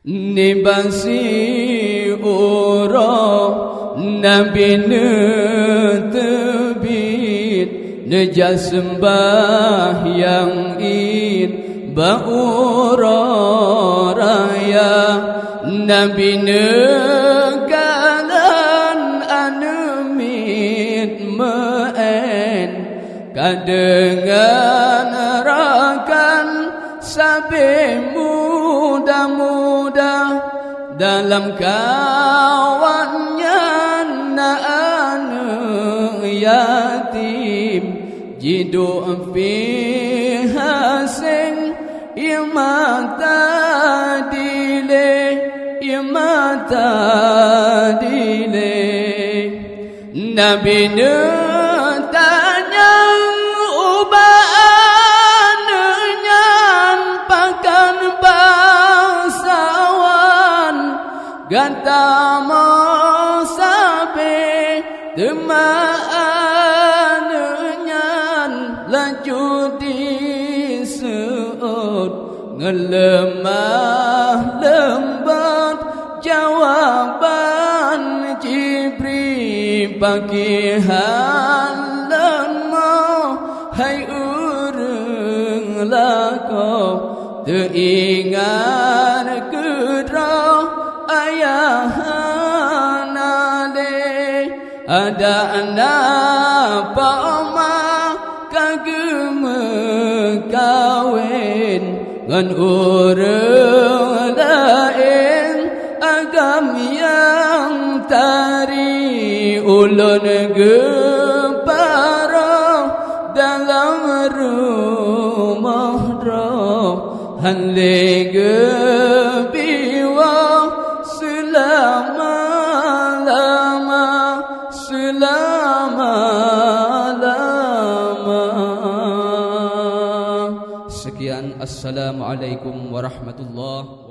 Nibasi ura Nabi netebit Nejas sembah yang id Ba'ura raya Nabi negalan anemit meen Kadengan rakan sabi muda-muda Dalam kawannya na'an yatim Jidu fi hasing imata dile Nabi tanya ubaan nyan pakan bangsawan ganta mosabe temaan nyan laju diseut ngelemah lembat jawaban Jibril pagi halanmu hai urang lako teingat kedra ayahanale ada napa ma kagem kawin ngan urang lain agam yang tari ulun gepara dalam rumah roh hanle gebiwa selama-lama Sekian, assalamualaikum warahmatullahi